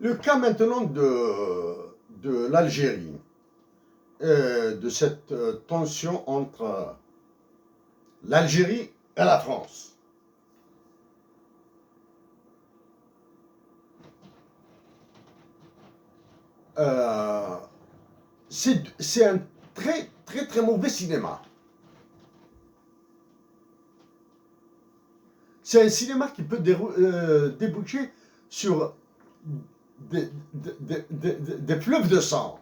Le cas maintenant de l'Algérie, de cette tension entre l'Algérie et la France. Euh, c'est un très mauvais cinéma. C'est un cinéma qui peut déboucher sur des fleuves de sang,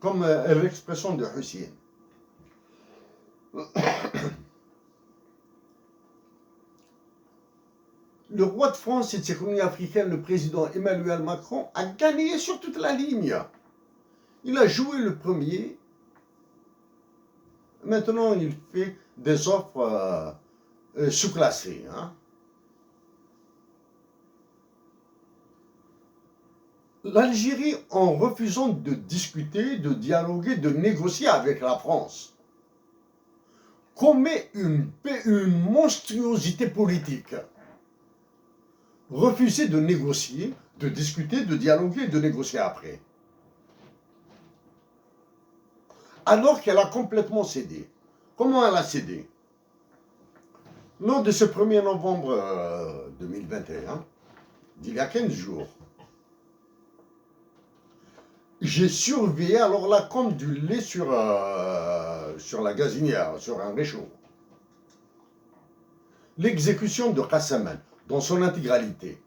comme l'expression de Hussein. Le roi de France et de ses colonies africaines, le président Emmanuel Macron, a gagné sur toute la ligne. Il a joué le premier. Maintenant, il fait des offres sous-classées. Hein. L'Algérie, en refusant de discuter, de dialoguer, de négocier avec la France, commet une monstruosité politique. Refuser de négocier, de discuter, de dialoguer, de négocier après. Alors qu'elle a complètement cédé. Comment elle a cédé? Lors de ce 1er novembre 2021, d'il y a 15 jours, j'ai surveillé, alors là, comme du lait sur la gazinière, sur un réchaud, l'exécution de Kassaman dans son intégralité.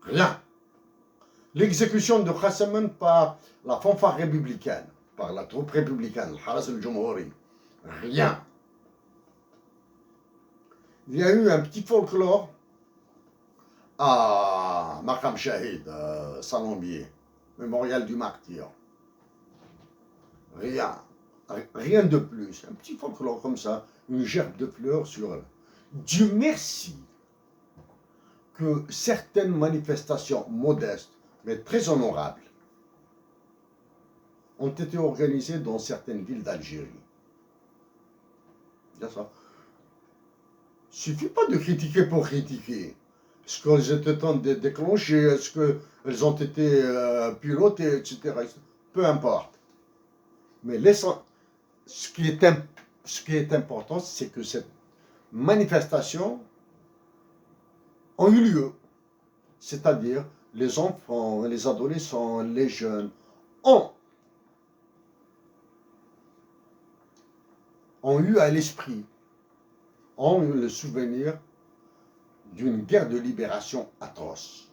Rien. L'exécution de Kassaman par la fanfare républicaine, par la troupe républicaine, le Haras al-Jumhuri. Rien. Il y a eu un petit folklore à Maqam Shahid, Salambier, mémorial du martyr. Rien. Rien de plus. Un petit folklore comme ça, une gerbe de fleurs sur... Dieu merci que certaines manifestations modestes, mais très honorables, ont été organisées dans certaines villes d'Algérie. Il y a ça. Il ne suffit pas de critiquer pour critiquer. Est-ce qu'elles étaient déclenchées? Est-ce qu'elles ont été pilotées, etc. Peu importe. Mais ce qui est important, c'est que cette manifestation ont eu lieu. C'est-à-dire, les enfants, les adolescents, les jeunes ont eu à l'esprit, ont eu le souvenir d'une guerre de libération atroce.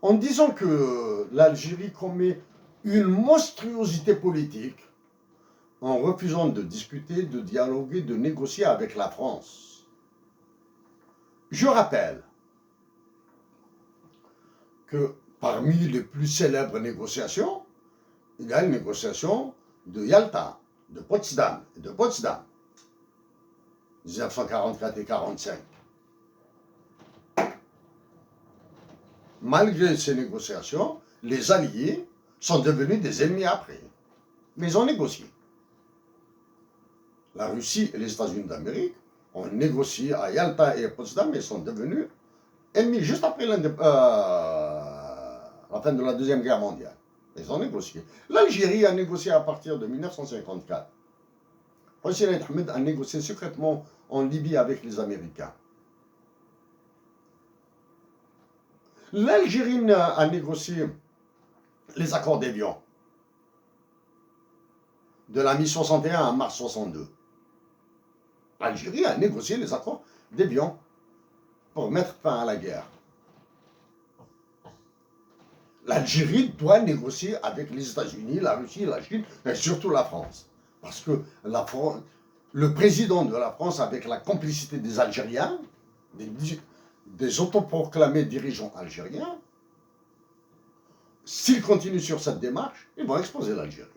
En disant que l'Algérie commet une monstruosité politique en refusant de discuter, de dialoguer, de négocier avec la France. Je rappelle que parmi les plus célèbres négociations, il y a une négociation de Yalta, de Potsdam, 1944 et 1945. Malgré ces négociations, les Alliés sont devenus des ennemis après. Mais ils ont négocié. La Russie et les États-Unis d'Amérique ont négocié à Yalta et à Potsdam, mais ils sont devenus ennemis juste après la fin de la Deuxième Guerre mondiale. Ils ont négocié. L'Algérie a négocié à partir de 1954. Hosni Ahmed a négocié secrètement en Libye avec les Américains. L'Algérie a négocié les accords d'Évian de la mi-61 à mars 62. L'Algérie a négocié les accords d'Évian pour mettre fin à la guerre. L'Algérie doit négocier avec les États-Unis, la Russie, la Chine et surtout la France. Parce que le président de la France, avec la complicité des Algériens, des autoproclamés dirigeants algériens, s'ils continuent sur cette démarche, ils vont exposer l'Algérie.